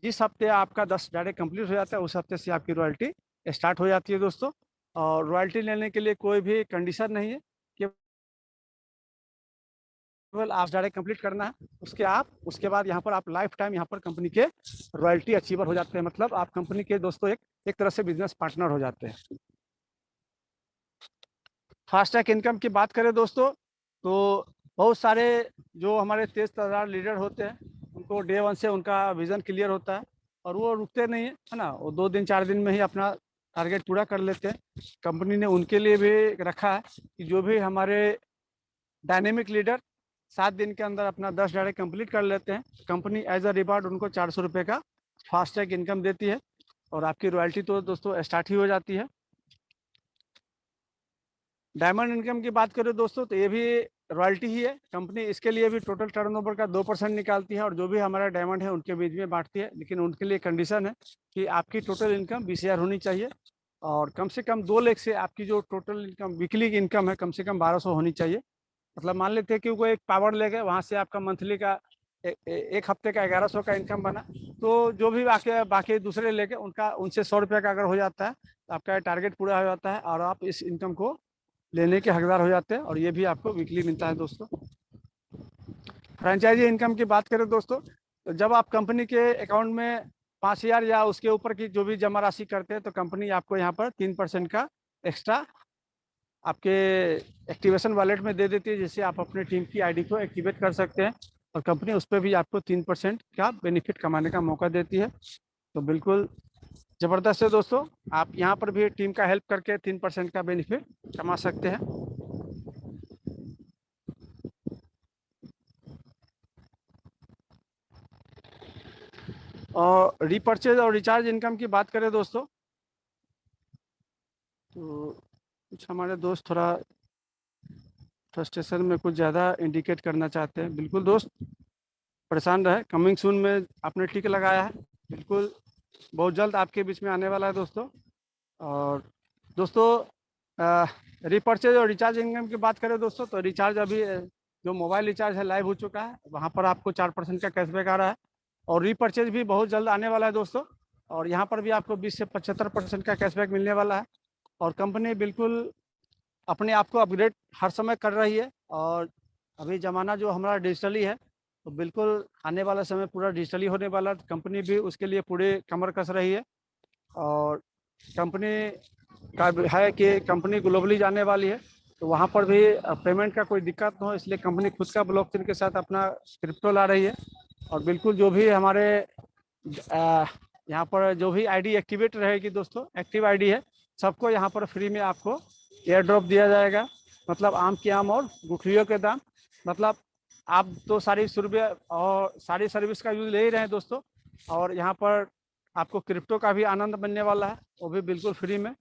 जिस हफ्ते आपका 10 डायरेक्ट कंप्लीट हो जाता है उस हफ्ते से आपकी रॉयल्टी स्टार्ट हो जाती है दोस्तों। और रॉयल्टी लेने के लिए कोई भी कंडीशन नहीं है, केवल आप डायरेक्ट कंप्लीट करना है, उसके बाद यहाँ पर आप लाइफ टाइम यहाँ पर कंपनी के रॉयल्टी अचीवर हो जाते हैं। मतलब आप कंपनी के दोस्तों एक तरह से बिजनेस पार्टनर हो जाते हैं। फास्टैग इनकम की बात करें दोस्तों, तो बहुत सारे जो हमारे तेज तर्रार लीडर होते हैं उनको डे 1 से उनका विज़न क्लियर होता है और वो रुकते नहीं है ना, वो 2 दिन 4 दिन में ही अपना टारगेट पूरा कर लेते हैं। कंपनी ने उनके लिए भी रखा है कि जो भी हमारे डायनेमिक लीडर 7 दिन के अंदर अपना 10 डायरेक्ट कंप्लीट कर लेते हैं, कंपनी एज अ रिवार्ड उनको 400 रुपये का फास्टैग इनकम देती है और आपकी रॉयल्टी तो दोस्तों स्टार्ट ही हो जाती है। डायमंड इनकम की बात करें दोस्तों, तो ये भी रॉयल्टी ही है। कंपनी इसके लिए भी टोटल टर्नओवर का 2% निकालती है और जो भी हमारा डायमंड है उनके बीच में बांटती है, लेकिन उनके लिए कंडीशन है कि आपकी टोटल इनकम 20,000 होनी चाहिए और कम से कम 2 लाख से आपकी जो टोटल इनकम वीकली इनकम है कम से कम 1200 होनी चाहिए। मतलब मान लेते हैं कि कोई एक पावर ले गए, वहाँ से आपका मंथली का एक हफ्ते का 1100 का इनकम बना, तो जो भी बाकी दूसरे लेके उनसे 100 रुपये का अगर हो जाता है तो आपका टारगेट पूरा हो जाता है और आप इस इनकम को लेने के हकदार हो जाते हैं और ये भी आपको वीकली मिलता है दोस्तों। फ्रेंचाइजी इनकम की बात करें दोस्तों, तो जब आप कंपनी के अकाउंट में 5,000 या उसके ऊपर की जो भी जमा राशि करते हैं तो कंपनी आपको यहाँ पर 3% का एक्स्ट्रा आपके एक्टिवेशन वॉलेट में दे देती है, जिससे आप अपने टीम की आईडी को एक्टिवेट कर सकते हैं और कंपनी उस पर भी आपको 3% का बेनिफिट कमाने का मौका देती है। तो बिल्कुल ज़बरदस्त है दोस्तों, आप यहाँ पर भी टीम का हेल्प करके 3% का बेनिफिट कमा सकते हैं। और रीपर्चेज और रिचार्ज इनकम की बात करें दोस्तों, तो कुछ हमारे दोस्त थोड़ा फ्रस्ट्रेशन में कुछ ज़्यादा इंडिकेट करना चाहते हैं। बिल्कुल दोस्त परेशान रहे, कमिंग सून में आपने टिक लगाया है, बिल्कुल बहुत जल्द आपके बीच में आने वाला है दोस्तों। और दोस्तों रीपर्चेज और रिचार्ज इनकम की बात करें दोस्तों, तो रिचार्ज अभी जो मोबाइल रिचार्ज है लाइव हो चुका है, वहाँ पर आपको 4% का कैशबैक आ रहा है और रीपर्चेज भी बहुत जल्द आने वाला है दोस्तों, और यहाँ पर भी आपको 20 से 75% का कैशबैक मिलने वाला है। और कंपनी बिल्कुल अपने आप को अपग्रेड हर समय कर रही है और अभी ज़माना जो हमारा डिजिटली है, तो बिल्कुल आने वाला समय पूरा डिजिटली होने वाला है। कंपनी भी उसके लिए पूरे कमर कस रही है और कंपनी का है कि कंपनी ग्लोबली जाने वाली है, तो वहाँ पर भी पेमेंट का कोई दिक्कत न हो, इसलिए कंपनी खुद का ब्लॉकचेन के साथ अपना क्रिप्टो ला रही है। और बिल्कुल जो भी हमारे यहाँ पर जो भी आईडी एक्टिवेट रहेगी दोस्तों, एक्टिव आईडी है, सबको यहाँ पर फ्री में आपको एयर ड्रॉप दिया जाएगा। मतलब आम के आम और गुठलियों के दाम। मतलब आप तो सारी सुविधा और सारी सर्विस का यूज ले ही रहे हैं दोस्तों, और यहाँ पर आपको क्रिप्टो का भी आनंद बनने वाला है, वो भी बिल्कुल फ्री में।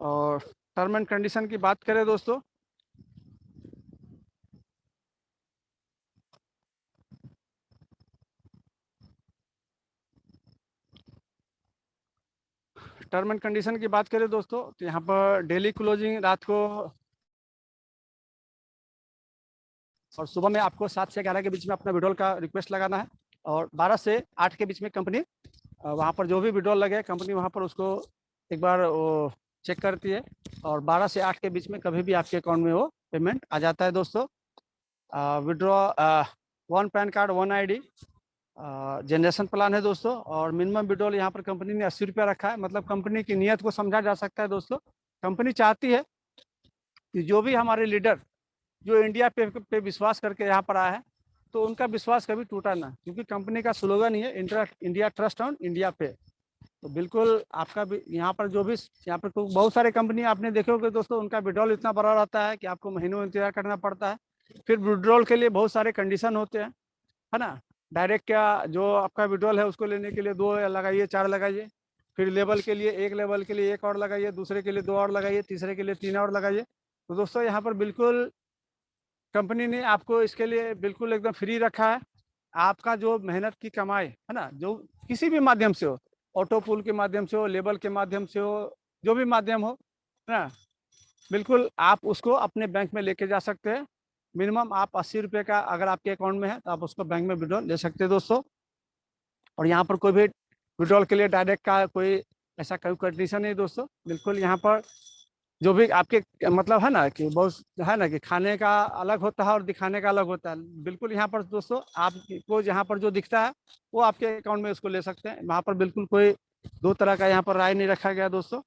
और टर्म एंड कंडीशन की बात करें दोस्तों, टर्म एंड कंडीशन की बात करें दोस्तों, तो यहाँ पर डेली क्लोजिंग रात को और सुबह में आपको 7 से 11 के बीच में अपना विड्रॉल का रिक्वेस्ट लगाना है, और 12 से 8 के बीच में कंपनी वहाँ पर जो भी विड्रॉल लगे कंपनी वहाँ पर उसको एक बार वो चेक करती है, और 12 से 8 के बीच में कभी भी आपके अकाउंट में वो पेमेंट आ जाता है दोस्तों। Withdraw 1 pan card 1 ID generation plan है दोस्तों, और मिनिमम विड्रॉल यहाँ पर कंपनी ने 80 रुपया रखा है। मतलब कंपनी की नीयत को समझा जा सकता है दोस्तों। कंपनी चाहती है कि जो भी हमारे लीडर जो इंडिया पे विश्वास करके यहाँ पर आया है, तो उनका विश्वास कभी टूटा ना, क्योंकि कंपनी का स्लोगन ही है इंडिया ट्रस्ट ऑन इंडिया पे। तो बिल्कुल आपका भी यहाँ पर जो भी यहाँ पर बहुत सारे कंपनी आपने देखे होंगे दोस्तों, उनका विड्रॉल इतना बड़ा रहता है कि आपको महीनों इंतजार करना पड़ता है। फिर विड्रॉल के लिए बहुत सारे कंडीशन होते हैं, है ना। डायरेक्ट क्या जो आपका विड्रॉल है उसको लेने के लिए 2 लगाइए, 4 लगाइए, फिर लेवल के लिए एक लेवल के लिए 1 और लगाइए, दूसरे के लिए 2 और लगाइए, तीसरे के लिए 3 और लगाइए। तो दोस्तों यहाँ पर बिल्कुल कंपनी ने आपको इसके लिए बिल्कुल एकदम फ्री रखा है। आपका जो मेहनत की कमाई है ना, जो किसी भी माध्यम से हो, ऑटो पुल के माध्यम से हो, लेबल के माध्यम से हो, जो भी माध्यम हो, है ना, बिल्कुल आप उसको अपने बैंक में लेके जा सकते हैं। मिनिमम आप 80 रुपये का अगर आपके अकाउंट में है तो आप उसको बैंक में विड्रॉल ले सकते हैं दोस्तों। और यहाँ पर कोई भी विड्रॉल के लिए डायरेक्ट का कोई ऐसा कोई कंडीशन नहीं दोस्तों। बिल्कुल यहाँ पर जो भी आपके मतलब है ना कि बहुत है ना कि खाने का अलग होता है और दिखाने का अलग होता है। बिल्कुल यहाँ पर दोस्तों आपको जहाँ पर जो दिखता है वो आपके अकाउंट में उसको ले सकते हैं। वहाँ पर बिल्कुल कोई दो तरह का यहाँ पर राय नहीं रखा गया दोस्तों।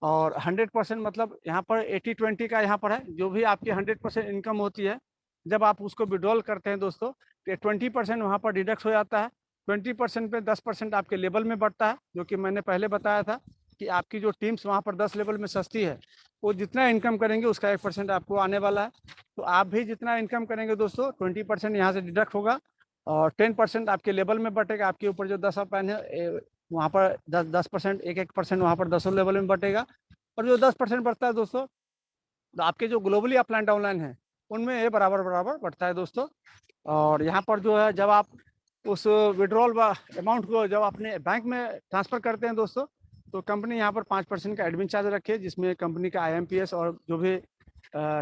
और 100% मतलब यहाँ पर 80-20 का यहाँ पर है। जो भी आपकी 100% इनकम होती है, जब आप उसको विड्रॉल करते हैं दोस्तों, तो 20% वहाँ पर डिडक्ट हो जाता है। 20% पे 10% आपके लेवल में बढ़ता है, जो कि मैंने पहले बताया था कि आपकी जो टीम्स वहाँ पर 10 लेवल में सस्ती है, वो जितना इनकम करेंगे उसका 1% आपको आने वाला है। तो आप भी जितना इनकम करेंगे दोस्तों, 20% यहाँ से डिडक्ट होगा, और 10% आपके लेवल में बटेगा। आपके ऊपर जो 10 पैन है वहाँ पर 10% 1% वहाँ पर 10 लेवल में बटेगा। और जो 10% बढ़ता है दोस्तों, तो आपके जो ग्लोबली अपलाइन डाउनलाइन है उनमें ये बराबर बराबर बढ़ता है दोस्तों। और यहाँ पर जो है जब आप उस विड्रॉल अमाउंट को जब अपने बैंक में ट्रांसफ़र करते हैं दोस्तों, तो कंपनी यहाँ पर 5% का एडमिन चार्ज रखे, जिसमें कंपनी का IMPS और जो भी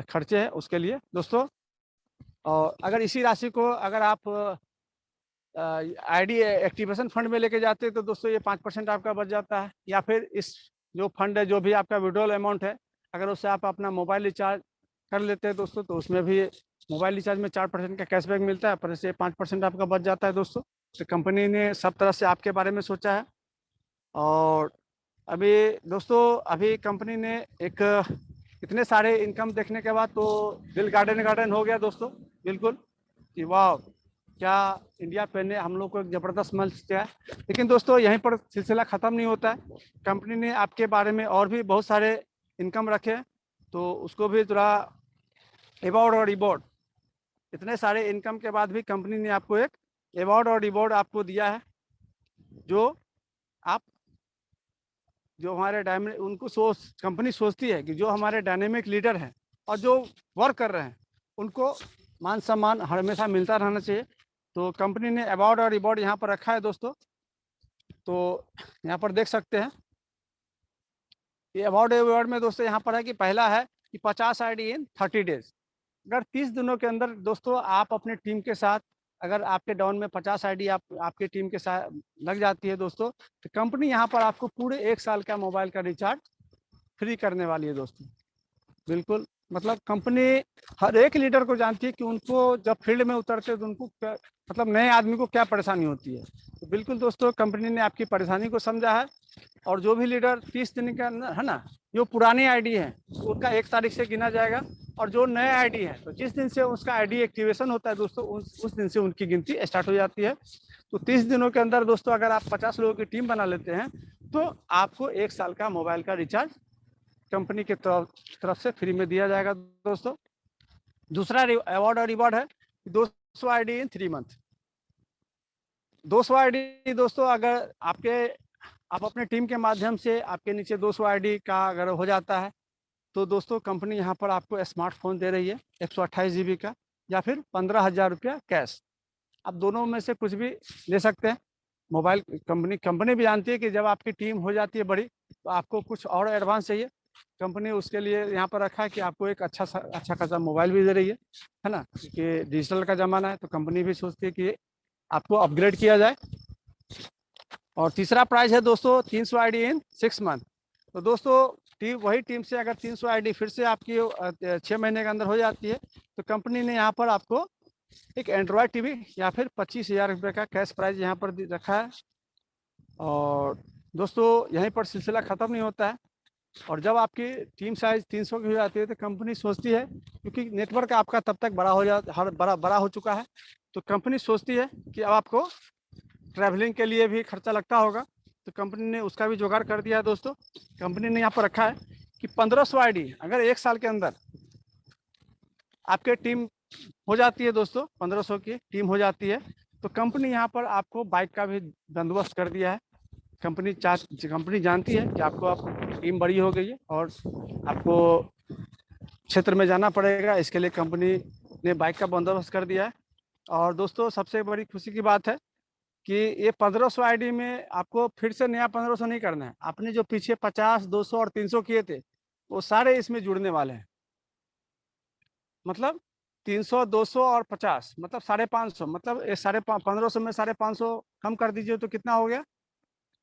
खर्चे हैं उसके लिए दोस्तों। और अगर इसी राशि को अगर आप आईडी एक्टिवेशन फंड में लेके जाते हैं तो दोस्तों ये 5% आपका बच जाता है। या फिर इस जो फंड है, जो भी आपका विड्रॉल अमाउंट है, अगर उससे आप अपना मोबाइल रिचार्ज कर लेते हैं दोस्तों, तो उसमें भी मोबाइल रिचार्ज में 4% का कैशबैक मिलता है, पर इससे 5% आपका बच जाता है दोस्तों। तो कंपनी ने सब तरह से आपके बारे में सोचा है। और अभी दोस्तों अभी कंपनी ने एक इतने सारे इनकम देखने के बाद तो दिल गार्डन गार्डन हो गया दोस्तों। बिल्कुल कि वाह, क्या इंडिया पे ने हम लोग को एक ज़बरदस्त मंच दिया है। लेकिन दोस्तों यहीं पर सिलसिला ख़त्म नहीं होता है। कंपनी ने आपके बारे में और भी बहुत सारे इनकम रखे, तो उसको भी थोड़ा अवार्ड और रिवॉर्ड, इतने सारे इनकम के बाद भी कंपनी ने आपको एक अवार्ड और रिवॉर्ड आपको दिया है। जो आप जो हमारे उनको कंपनी सोचती है कि जो हमारे डायनेमिक लीडर हैं और जो वर्क कर रहे हैं उनको मान सम्मान हमेशा मिलता रहना चाहिए। तो कंपनी ने अवार्ड और रिवॉर्ड यहाँ पर रखा है दोस्तों। तो यहाँ पर देख सकते हैं ये अवार्ड में दोस्तों यहाँ पर है कि पहला है कि 50 आईडी इन 30 डेज। अगर 30 दिनों के अंदर दोस्तों आप अपने टीम के साथ, अगर आपके डाउन में 50 आईडी आपके टीम के साथ लग जाती है दोस्तों, तो कंपनी यहाँ पर आपको पूरे 1 साल का मोबाइल का रिचार्ज फ्री करने वाली है दोस्तों। बिल्कुल मतलब कंपनी हर एक लीडर को जानती है कि उनको जब फील्ड में उतरते हैं तो उनको मतलब नए आदमी को क्या परेशानी होती है। तो बिल्कुल दोस्तों कंपनी ने आपकी परेशानी को समझा है, और जो भी लीडर 30 दिन के अंदर है ना, जो पुरानी आईडी है उनका 1 तारीख से गिना जाएगा, और जो नए आईडी है तो जिस दिन से उसका आईडी एक्टिवेशन होता है दोस्तों, उस दिन से उनकी गिनती स्टार्ट हो जाती है। तो 30 दिनों के अंदर दोस्तों अगर आप 50 लोगों की टीम बना लेते हैं तो आपको 1 साल का मोबाइल का रिचार्ज कंपनी की तरफ से फ्री में दिया जाएगा दोस्तों। दूसरा अवार्ड और रिवॉर्ड है 200 आईडी इन 3 मंथ। 200 आईडी दोस्तों अगर आप अपने टीम के माध्यम से आपके नीचे 200 आईडी का अगर हो जाता है तो दोस्तों कंपनी यहाँ पर आपको स्मार्टफोन दे रही है 128 GB का, या फिर 15,000 रुपया कैश। आप दोनों में से कुछ भी ले सकते हैं। मोबाइल कंपनी भी जानती है कि जब आपकी टीम हो जाती है बड़ी तो आपको कुछ और एडवांस चाहिए। कंपनी उसके लिए यहाँ पर रखा है कि आपको एक अच्छा खासा मोबाइल भी दे रही है ना, कि डिजिटल का ज़माना है तो कंपनी भी सोचती है कि आपको अपग्रेड किया जाए। और तीसरा प्राइज है दोस्तों 300 आईडी इन 6 मंथ। तो दोस्तों वही टीम से अगर 300 आईडी फिर से आपकी 6 महीने के अंदर हो जाती है तो कंपनी ने यहाँ पर आपको एक एंड्रॉयड टीवी या फिर 25,000 रुपये का कैश प्राइज यहाँ पर रखा है। और दोस्तों यहीं पर सिलसिला ख़त्म नहीं होता है, और जब आपकी टीम साइज 300 की हो जाती है तो कंपनी सोचती है, क्योंकि नेटवर्क आपका तब तक बड़ा हो चुका है, तो कंपनी सोचती है कि अब आपको ट्रैवलिंग के लिए भी खर्चा लगता होगा, तो कंपनी ने उसका भी जुगाड़ कर दिया है दोस्तों। कंपनी ने यहाँ पर रखा है कि 1500 आईडी अगर 1 साल के अंदर आपके टीम हो जाती है दोस्तों, 1500 की टीम हो जाती है तो कंपनी यहाँ पर आपको बाइक का भी बंदोबस्त कर दिया है। कंपनी जानती है कि आप टीम बड़ी हो गई है और आपको क्षेत्र में जाना पड़ेगा, इसके लिए कंपनी ने बाइक का बंदोबस्त कर दिया है। और दोस्तों सबसे बड़ी खुशी की बात है कि ये 1500 आईडी में आपको फिर से नया 1500 नहीं करना है। आपने जो पीछे 50, 200 और 300 किए थे वो सारे इसमें जुड़ने वाले हैं। मतलब 300, 200 और 50 मतलब 550, मतलब 1500 में 550 कम कर दीजिए तो कितना हो गया।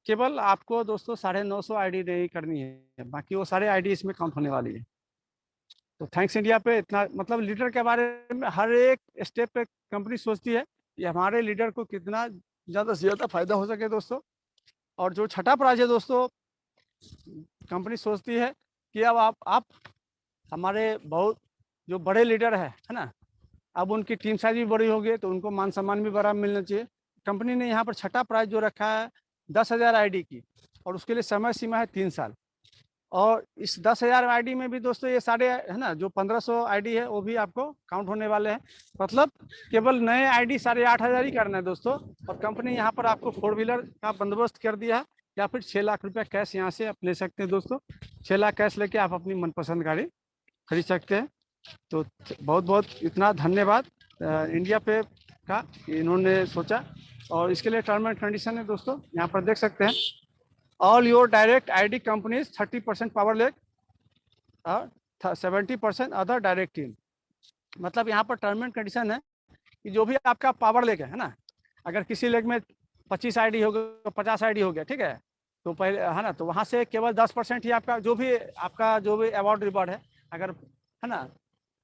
केवल आपको दोस्तों 950 आईडी नहीं करनी है, बाकी वो सारे आईडी इसमें काउंट होने वाली है। तो थैंक्स इंडिया पे इतना, मतलब लीडर के बारे में हर एक स्टेप पे कंपनी सोचती है कि हमारे लीडर को कितना ज़्यादा से ज़्यादा फायदा हो सके दोस्तों। और जो छठा प्राइज है दोस्तों, कंपनी सोचती है कि अब आप हमारे बहुत जो बड़े लीडर है ना, अब उनकी टीम साइज भी बड़ी होगी तो उनको मान सम्मान भी बड़ा मिलना चाहिए। कंपनी ने यहाँ पर छठा प्राइज जो रखा है 10,000 आईडी की, और उसके लिए समय सीमा है 3 साल। और इस 10,000 आईडी में भी दोस्तों ये सारे है ना, जो 1500 आईडी है वो भी आपको काउंट होने वाले हैं। मतलब केवल नए आईडी 8,500 ही करना है दोस्तों। और कंपनी यहाँ पर आपको 4 व्हीलर का बंदोबस्त कर दिया है, या फिर 6 लाख रुपया कैश यहाँ से आप ले सकते हैं दोस्तों। 6 लाख कैश लेके आप अपनी मनपसंद गाड़ी खरीद सकते हैं। तो बहुत बहुत इतना धन्यवाद इंडिया पे का, इन्होंने सोचा। और इसके लिए टर्म एंड कंडीशन है दोस्तों, यहाँ पर देख सकते हैं। All your direct ID companies 30% power leg और 70% अदर डायरेक्ट टीम। मतलब यहाँ पर टर्म एंड कंडीशन है कि जो भी आपका पावर लेग है ना, अगर किसी लेग में 25 आईडी हो गया, 50 आईडी हो गया, ठीक है, तो पहले है ना, तो वहाँ से केवल 10% ही आपका जो भी अवार्ड रिवॉर्ड है अगर है ना,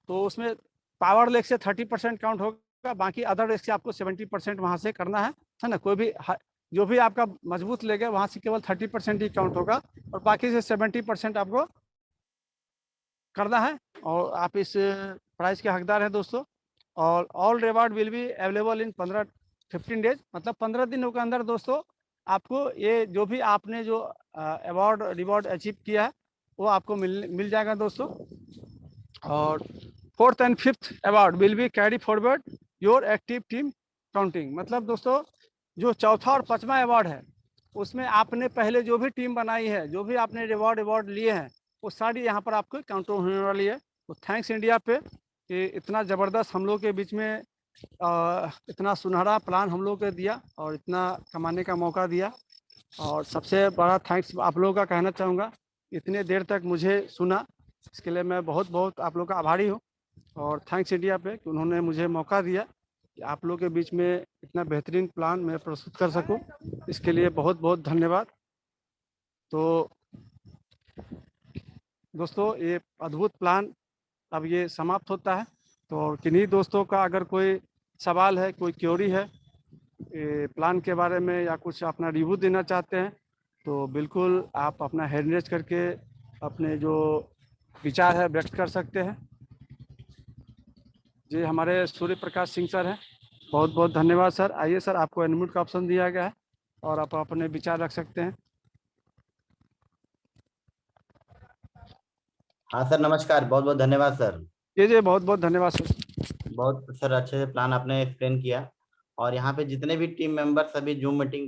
तो उसमें पावर लेग से 30% काउंट होगा, बाकी अदर लेग से आपको 70% वहाँ से करना है ना। कोई भी जो भी आपका मजबूत लेग है वहाँ से केवल 30% ही काउंट होगा, और बाकी से 70% आपको करना है। और आप इस प्राइज के हकदार हैं दोस्तों। और all reward will be available in 15 days, मतलब 15 दिनों के अंदर दोस्तों आपको ये जो भी आपने जो अवार्ड रिवॉर्ड अचीव किया है वो आपको मिल जाएगा दोस्तों। और 4th and 5th award will be carry forward your active team counting. मतलब दोस्तों जो चौथा और 5वां अवार्ड है उसमें आपने पहले जो भी टीम बनाई है, जो भी आपने रिवॉर्ड लिए हैं, वो सारी यहाँ पर आपको काउंट होने वाली है। तो थैंक्स इंडिया पे कि इतना ज़बरदस्त हम लोग के बीच में इतना सुनहरा प्लान हम लोग को दिया और इतना कमाने का मौका दिया। और सबसे बड़ा थैंक्स आप लोगों का कहना चाहूँगा, इतने देर तक मुझे सुना, इसके लिए मैं बहुत बहुत आप लोग का आभारी हूँ। और थैंक्स इंडिया पे कि उन्होंने मुझे मौका दिया कि आप लोग के बीच में इतना बेहतरीन प्लान मैं प्रस्तुत कर सकूं, इसके लिए बहुत बहुत धन्यवाद। तो दोस्तों ये अद्भुत प्लान अब ये समाप्त होता है। तो किन्हीं दोस्तों का अगर कोई सवाल है, कोई क्वेरी है प्लान के बारे में या कुछ अपना रिव्यू देना चाहते हैं, तो बिल्कुल आप अपना हैंड रेज करके अपने जो विचार है व्यक्त कर सकते हैं। जी, हमारे सूर्य प्रकाश सिंह सर हैं। बहुत बहुत धन्यवाद सर। आइए सर, आपको अनम्यूट का ऑप्शन दिया गया है और आप अपने विचार रख सकते हैं। हाँ सर, नमस्कार। बहुत बहुत धन्यवाद सर। जी, बहुत बहुत धन्यवाद सर। बहुत सर अच्छे से प्लान आपने एक्सप्लेन किया। और यहाँ पे जितने भी टीम मेंबर सभी जूम मीटिंग